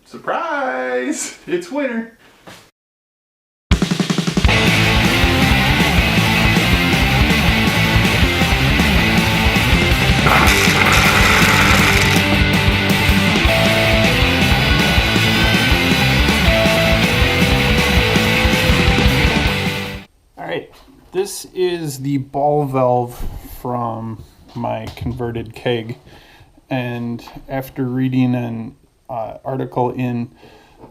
Surprise! It's winter. Alright, this is the ball valve from my converted keg, and after reading an article in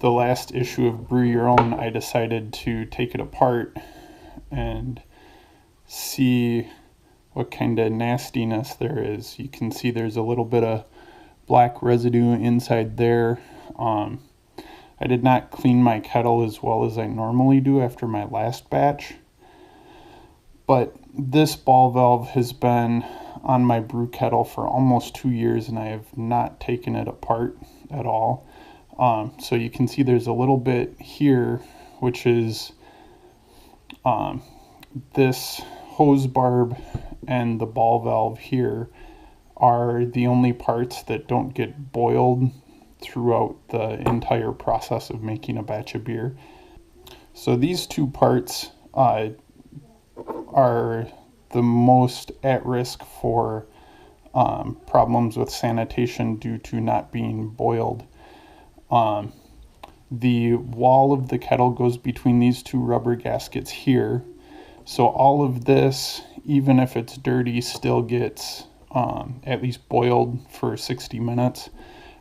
the last issue of Brew Your Own, I decided to take it apart and see what kind of nastiness there is. You can see there's a little bit of black residue inside there. I did not clean my kettle as well as I normally do after my last batch, but this ball valve has been on my brew kettle for almost 2 years and I have not taken it apart at all. So you can see there's a little bit here, which is this hose barb and the ball valve here are the only parts that don't get boiled throughout the entire process of making a batch of beer. So these two parts are the most at risk for problems with sanitation due to not being boiled. The wall of the kettle goes between these two rubber gaskets here. So all of this, even if it's dirty, still gets at least boiled for 60 minutes.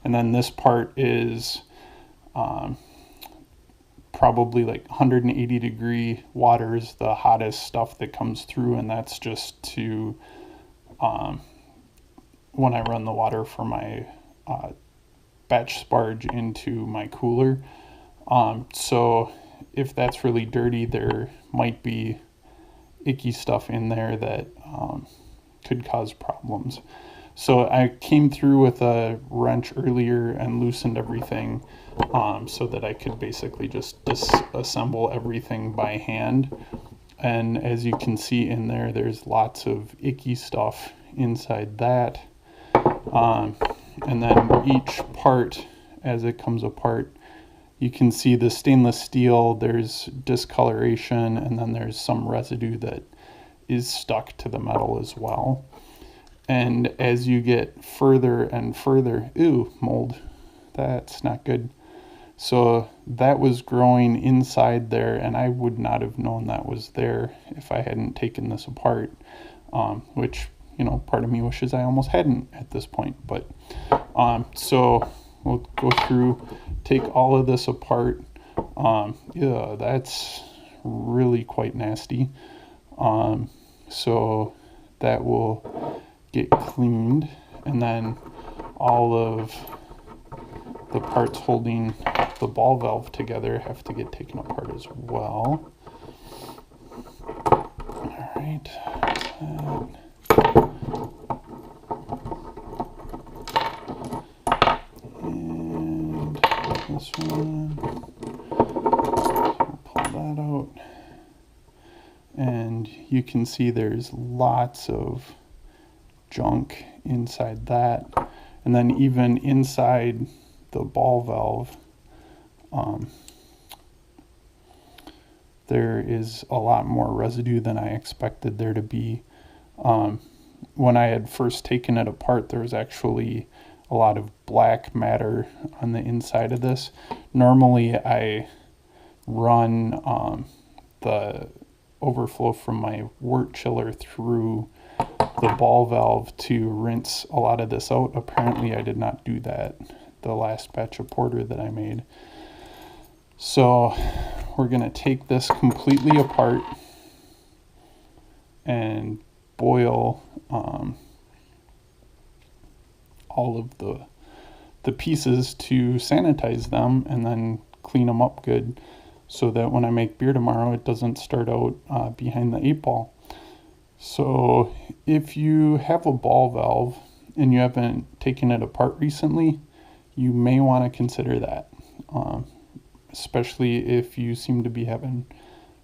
And then this part is probably like 180 degree water is the hottest stuff that comes through, and that's just to when I run the water for my batch sparge into my cooler. So if that's really dirty, there might be icky stuff in there that could cause problems. So I came through with a wrench earlier and loosened everything so that I could basically just disassemble everything by hand. And as you can see in there, there's lots of icky stuff inside that. And then each part, as it comes apart, you can see the stainless steel, there's discoloration, and then there's some residue that is stuck to the metal as well. And as you get further and further, ooh, mold, that's not good. So that was growing inside there, and I would not have known that was there if I hadn't taken this apart, which, you know, part of me wishes I almost hadn't at this point. But so we'll go through, take all of this apart. Yeah, that's really quite nasty. So that will get cleaned, and then all of the parts holding the ball valve together have to get taken apart as well. All right. And this one, so pull that out, and you can see there's lots of junk inside that. And then even inside the ball valve, there is a lot more residue than I expected there to be. When I had first taken it apart, there was actually a lot of black matter on the inside of this. Normally I run the overflow from my wort chiller through the ball valve to rinse a lot of this out. Apparently I did not do that the last batch of porter that I made. So we're going to take this completely apart and boil all of the pieces to sanitize them, and then clean them up good so that when I make beer tomorrow it doesn't start out behind the 8-ball. So if you have a ball valve and you haven't taken it apart recently, you may want to consider that, especially if you seem to be having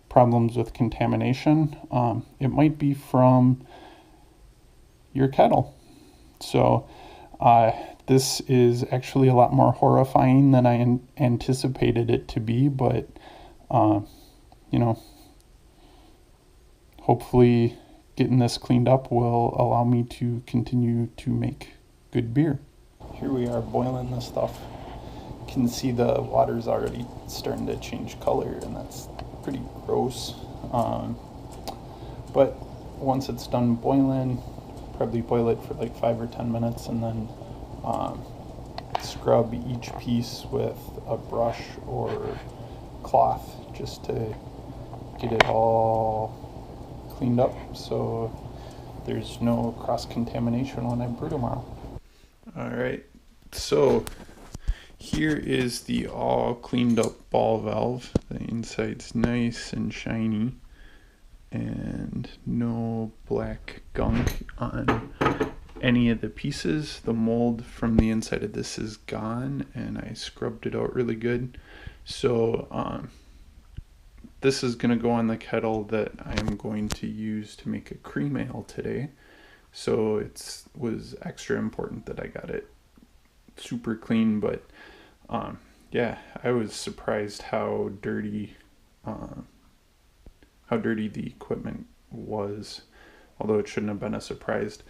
problems with contamination. It might be from your kettle. So This is actually a lot more horrifying than I anticipated it to be, but you know, hopefully getting this cleaned up will allow me to continue to make good beer. Here we are boiling this stuff. You can see the water's already starting to change color, and that's pretty gross. But once it's done boiling, probably boil it for like 5 or 10 minutes, and then scrub each piece with a brush or cloth just to get it all cleaned up so there's no cross-contamination when I brew tomorrow. Alright, so here is the all cleaned up ball valve. The inside's nice and shiny and no black gunk on any of the pieces. The mold from the inside of this is gone, and I scrubbed it out really good. So this is going to go on the kettle that I'm going to use to make a cream ale today. So it was extra important that I got it super clean, but yeah, I was surprised how dirty the equipment was, although it shouldn't have been a surprise.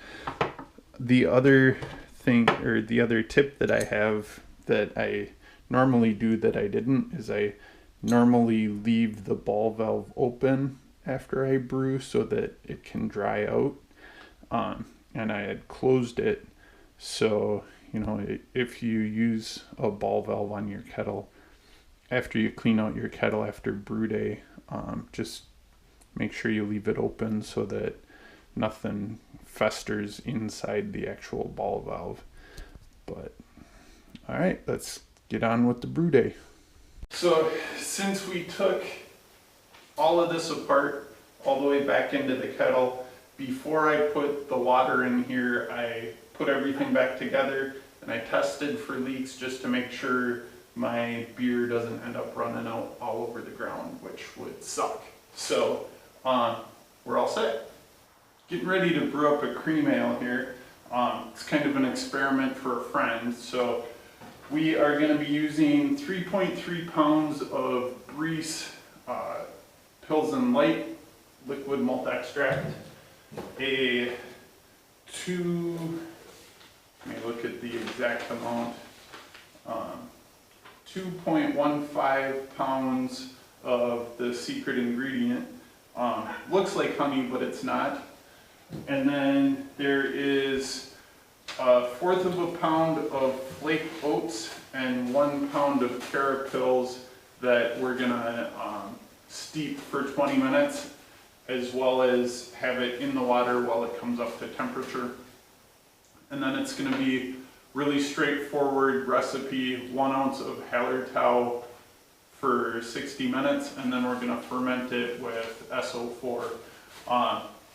The other thing, or the other tip that I have that I normally do that I didn't, is I normally leave the ball valve open after I brew so that it can dry out. And I had closed it, so you know, if you use a ball valve on your kettle after you clean out your kettle after brew day, just make sure you leave it open so that nothing festers inside the actual ball valve. But all right, let's get on with the brew day. So since we took all of this apart all the way back into the kettle, before I put the water in here, I put everything back together and I tested for leaks just to make sure my beer doesn't end up running out all over the ground, which would suck. So we're all set. Getting ready to brew up a cream ale here. It's kind of an experiment for a friend. So we are going to be using 3.3 pounds of Breeze Pilsen Light liquid malt extract, let me look at the exact amount, 2.15 pounds of the secret ingredient. Looks like honey, but it's not. And then there is 1/4 of a pound of flaked oats and 1 pound of carapils that we're gonna steep for 20 minutes, as well as have it in the water while it comes up to temperature. And then it's gonna be really straightforward recipe, 1 ounce of Hallertau for 60 minutes, and then we're gonna ferment it with SO4.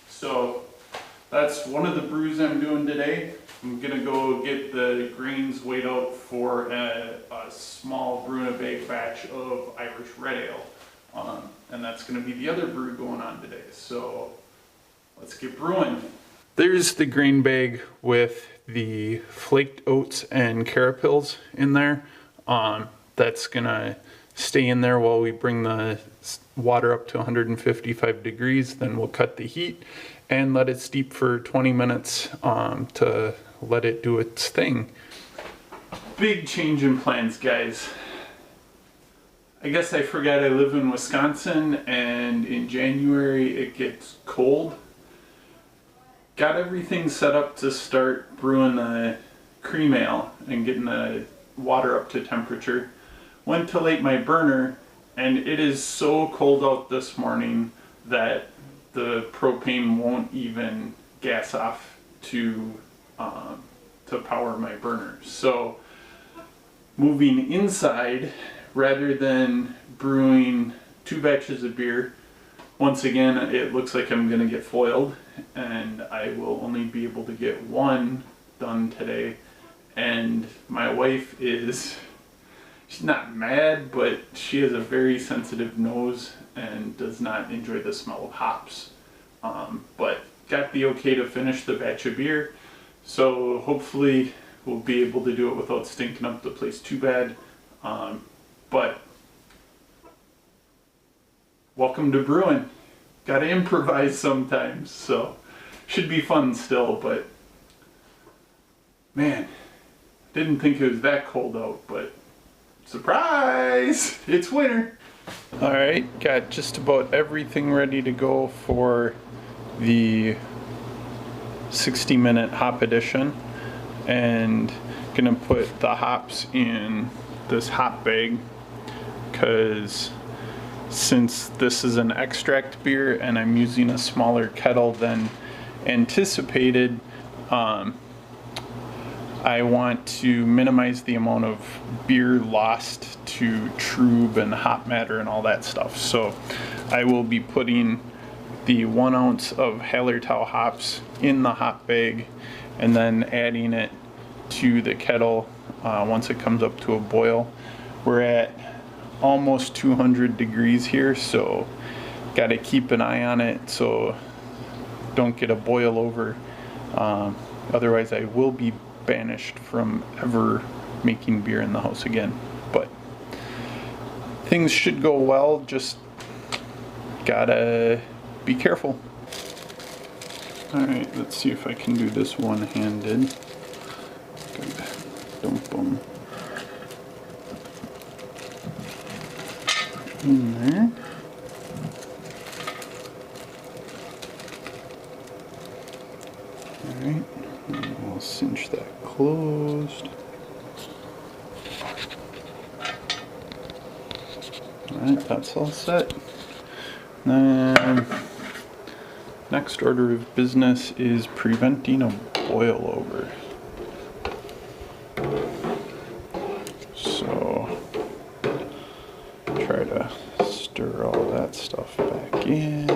So that's one of the brews I'm doing today. I'm gonna go get the grains weighed out for a small brew in a bag batch of Irish Red Ale. And that's gonna be the other brew going on today. So let's get brewing. There's the grain bag with the flaked oats and carapils in there. That's gonna stay in there while we bring the water up to 155 degrees. Then we'll cut the heat and let it steep for 20 minutes to let it do its thing. Big change in plans, guys. I guess I forgot I live in Wisconsin, and in January it gets cold. Got everything set up to start brewing the cream ale and getting the water up to temperature. Went to light my burner, and it is so cold out this morning that the propane won't even gas off to power my burner. So moving inside, rather than brewing 2 batches of beer, once again it looks like I'm gonna get foiled, and I will only be able to get 1 done today. And my wife is, she's not mad, but she has a very sensitive nose and does not enjoy the smell of hops. But got the okay to finish the batch of beer, so hopefully we'll be able to do it without stinking up the place too bad. But welcome to brewing. Gotta improvise sometimes, so should be fun still, but man, didn't think it was that cold out, but surprise! It's winter! Alright, got just about everything ready to go for the 60-minute hop edition, and gonna put the hops in this hop bag because since this is an extract beer and I'm using a smaller kettle than anticipated, I want to minimize the amount of beer lost to trub and hop matter and all that stuff. So I will be putting the 1 ounce of Hallertau hops in the hop bag and then adding it to the kettle once it comes up to a boil. We're at almost 200 degrees here, so got to keep an eye on it so don't get a boil over. Otherwise I will be banished from ever making beer in the house again. But things should go well, just gotta be careful. Alright, let's see if I can do this one-handed. Dump them in there. Alright, and we'll cinch that closed. Alright, that's all set. Then, next order of business is preventing a boil over. So, try to stir all that stuff back in.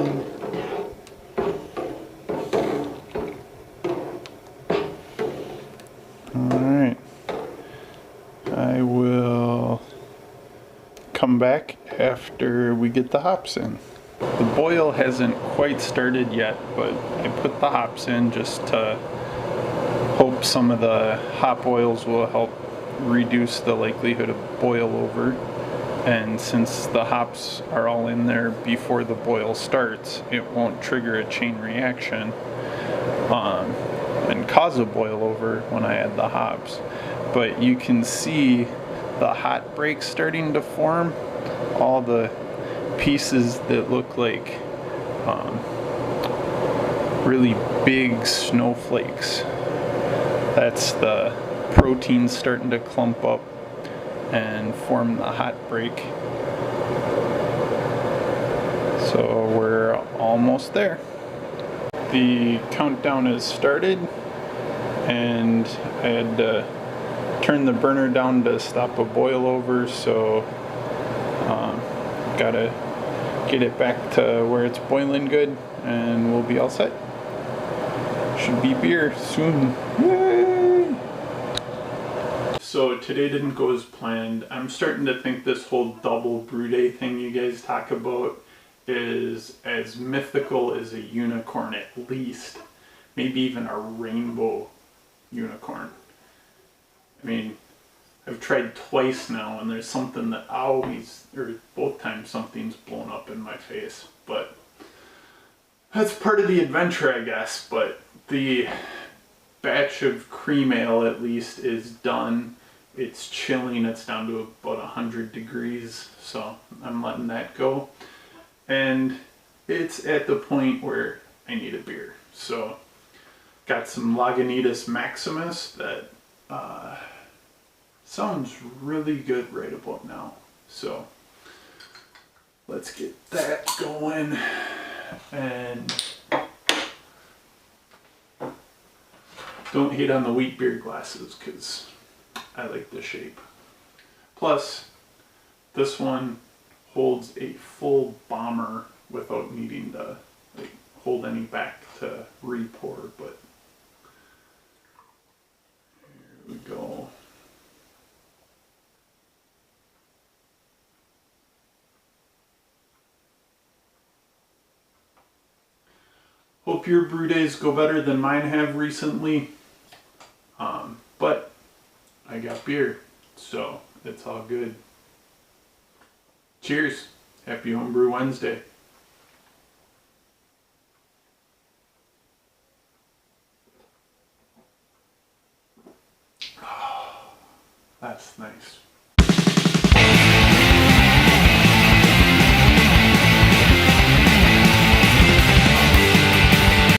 Alright, I will come back after we get the hops in. The boil hasn't quite started yet, but I put the hops in just to hope some of the hop oils will help reduce the likelihood of boil over. And since the hops are all in there before the boil starts, it won't trigger a chain reaction and cause a boil over when I add the hops. But you can see the hot break starting to form, all the pieces that look like really big snowflakes. That's the protein starting to clump up and form the hot break. So we're almost there. The countdown has started and I had to turn the burner down to stop a boil over, so gotta get it back to where it's boiling good and we'll be all set. Should be beer soon. Yay! So today didn't go as planned. I'm starting to think this whole double brew day thing you guys talk about is as mythical as a unicorn, at least. Maybe even a rainbow unicorn. I mean, I've tried twice now and there's something that always, or both times something's blown up in my face. But that's part of the adventure, I guess. But the batch of cream ale at least is done. It's chilling, it's down to about 100 degrees, so I'm letting that go. And it's at the point where I need a beer. So got some Lagunitas Maximus that sounds really good right about now. So let's get that going. And don't hate on the wheat beer glasses because I like the shape. Plus, this one holds a full bomber without needing to hold any back to re-pour, but here we go. Hope your brew days go better than mine have recently. But I got beer. So it's all good. Cheers. Happy Homebrew Wednesday. That's nice.